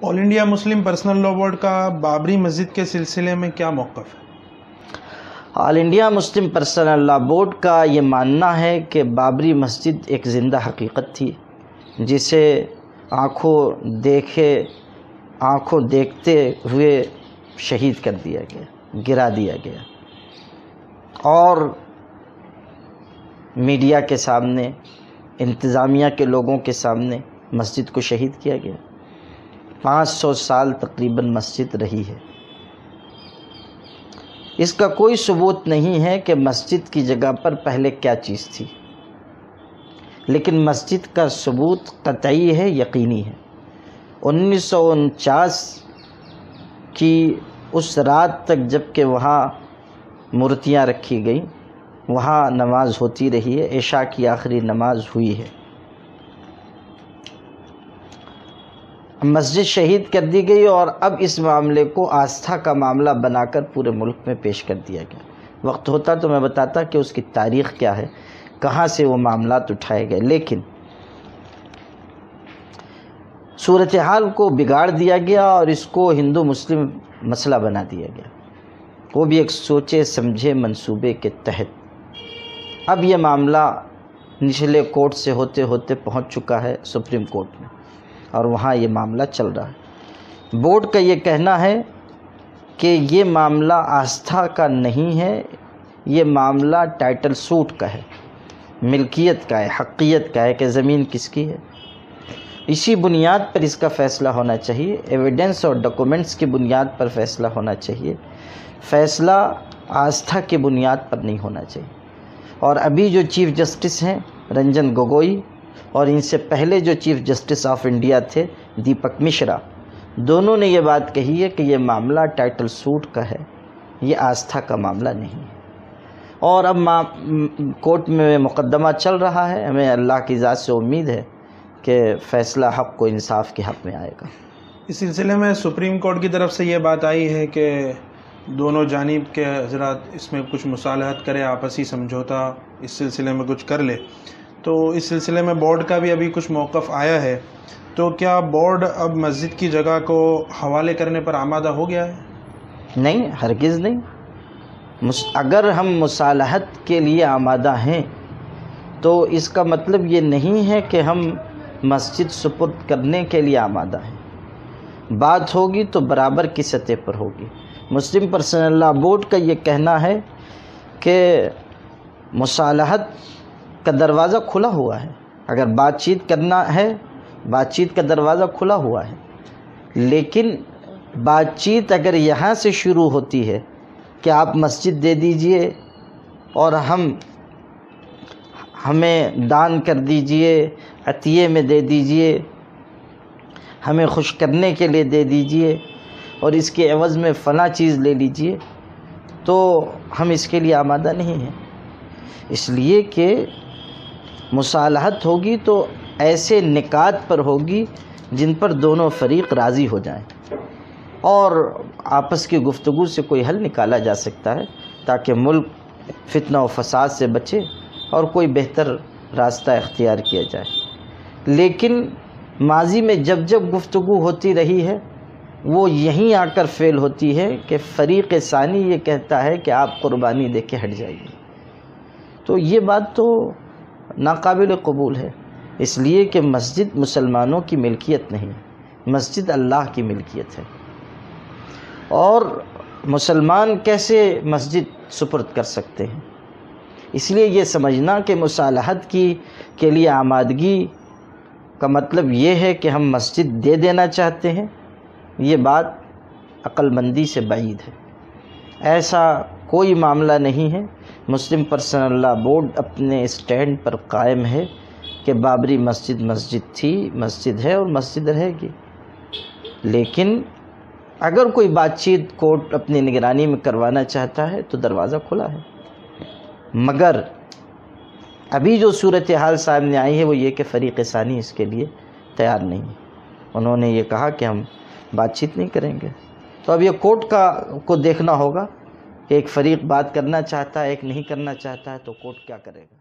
آل India Muslim Personal Law Board کا بابری مسجد کے سلسلے میں کیا موقف ہے؟ All India Muslim Personal Law Board کا یہ ماننا ہے کہ بابری مسجد ایک زندہ حقیقت تھی جسے آنکھوں دیکھتے ہوئے شہید کر دیا گیا، گرا دیا گیا، اور میڈیا کے سامنے، انتظامیہ کے لوگوں کے سامنے مسجد کو شہید کیا گیا۔ 500 سال تقریباً مسجد رہی ہے۔ اس کا کوئی ثبوت نہیں ہے کہ مسجد کی جگہ پر پہلے کیا چیز تھی، لیکن مسجد کا ثبوت قطعی ہے، یقینی ہے۔ 1949 کی اس رات تک جب کہ وہاں مورتیاں رکھی گئیں، وہاں نماز ہوتی رہی ہے، عشاء کی آخری نماز ہوئی ہے۔ مسجد شہید کر دی گئی اور اب اس معاملے کو آستھا کا معاملہ بنا کر پورے ملک میں پیش کر دیا گیا۔ وقت ہوتا تو میں بتاتا کہ اس کی تاریخ کیا ہے، کہاں سے وہ معاملات اٹھائے گئے، لیکن صورتحال کو بگاڑ دیا گیا اور اس کو ہندو مسلم مسئلہ بنا دیا گیا، وہ بھی ایک سوچے سمجھے منصوبے کے تحت۔ اب یہ معاملہ نچلے کورٹ سے ہوتے ہوتے پہنچ چکا ہے سپریم کورٹ میں، اور وہاں یہ معاملہ چل رہا ہے۔ بورڈ کا یہ کہنا ہے کہ یہ معاملہ آستھا کا نہیں ہے، یہ معاملہ ٹائٹل سوٹ کا ہے، ملکیت کا ہے، حقیت کا ہے کہ زمین کس کی ہے۔ اسی بنیاد پر اس کا فیصلہ ہونا چاہیے، ایویڈنس اور ڈاکومنٹس کی بنیاد پر فیصلہ ہونا چاہیے، فیصلہ آستھا کی بنیاد پر نہیں ہونا چاہیے۔ اور ابھی جو چیف جسٹس ہیں رنجن گوگوئی، اور ان سے پہلے جو چیف جسٹس آف انڈیا تھے دیپک مشرا، دونوں نے یہ بات کہی ہے کہ یہ معاملہ ٹائٹل سوٹ کا ہے، یہ آستھا کا معاملہ نہیں ہے۔ اور اب کورٹ میں مقدمہ چل رہا ہے، ہمیں اللہ کی ذات سے امید ہے کہ فیصلہ حق و انصاف کے حق میں آئے گا۔ اس سلسلے میں سپریم کورٹ کی طرف سے یہ بات آئی ہے کہ دونوں جانب کے حضرات اس میں کچھ مصالحت کرے، آپسی سمجھوتا اس سلسلے میں کچھ کر لے، تو اس سلسلے میں بورڈ کا بھی ابھی کچھ موقف آیا ہے، تو کیا بورڈ اب مسجد کی جگہ کو حوالے کرنے پر آمادہ ہو گیا ہے؟ نہیں، ہرگز نہیں۔ اگر ہم مصالحت کے لیے آمادہ ہیں تو اس کا مطلب یہ نہیں ہے کہ ہم مسجد سپرد کرنے کے لیے آمادہ ہیں۔ بات ہوگی تو برابر کی سطح پر ہوگی۔ مسلم پرسنل لاء بورڈ کا یہ کہنا ہے کہ مصالحت کا دروازہ کھلا ہوا ہے، اگر بات چیت کرنا ہے، بات چیت کا دروازہ کھلا ہوا ہے، لیکن بات چیت اگر یہاں سے شروع ہوتی ہے کہ آپ مسجد دے دیجئے اور ہمیں دان کر دیجئے، عطیے میں دے دیجئے، ہمیں خوش کرنے کے لیے دے دیجئے، اور اس کے عوض میں فلاں چیز لے لیجئے، تو ہم اس کے لیے آمادہ نہیں ہیں۔ اس لیے کہ مصالحت ہوگی تو ایسے نکات پر ہوگی جن پر دونوں فریق راضی ہو جائیں، اور آپس کی گفتگو سے کوئی حل نکالا جا سکتا ہے تاکہ ملک فتنہ و فساد سے بچے اور کوئی بہتر راستہ اختیار کیا جائے۔ لیکن ماضی میں جب جب گفتگو ہوتی رہی ہے وہ یہیں آ کر فیل ہوتی ہے کہ فریق ثانی یہ کہتا ہے کہ آپ قربانی دے کے ہٹ جائیے، تو یہ بات تو ناقابل قبول ہے، اس لیے کہ مسجد مسلمانوں کی ملکیت نہیں، مسجد اللہ کی ملکیت ہے، اور مسلمان کیسے مسجد سپرد کر سکتے ہیں؟ اس لیے یہ سمجھنا کہ مصالحت کے لیے آمادگی کا مطلب یہ ہے کہ ہم مسجد دے دینا چاہتے ہیں، یہ بات عقل مندی سے بعید ہے۔ ایسا کوئی معاملہ نہیں ہے۔ مسلم پرسنل لاء بورڈ اپنے اسٹینڈ پر قائم ہے کہ بابری مسجد مسجد تھی، مسجد ہے اور مسجد رہے گی، لیکن اگر کوئی بات چیت کورٹ اپنی نگرانی میں کروانا چاہتا ہے تو دروازہ کھلا ہے۔ مگر ابھی جو صورتحال سامنے آئی ہے وہ یہ کہ فریق ثانی اس کے لیے تیار نہیں ہے، انہوں نے یہ کہا کہ ہم بات چیت نہیں کریں گے۔ تو اب یہ کورٹ کو دیکھنا ہوگا کہ ایک فریق بات کرنا چاہتا ہے، ایک نہیں کرنا چاہتا ہے، تو کورٹ کیا کرے گا۔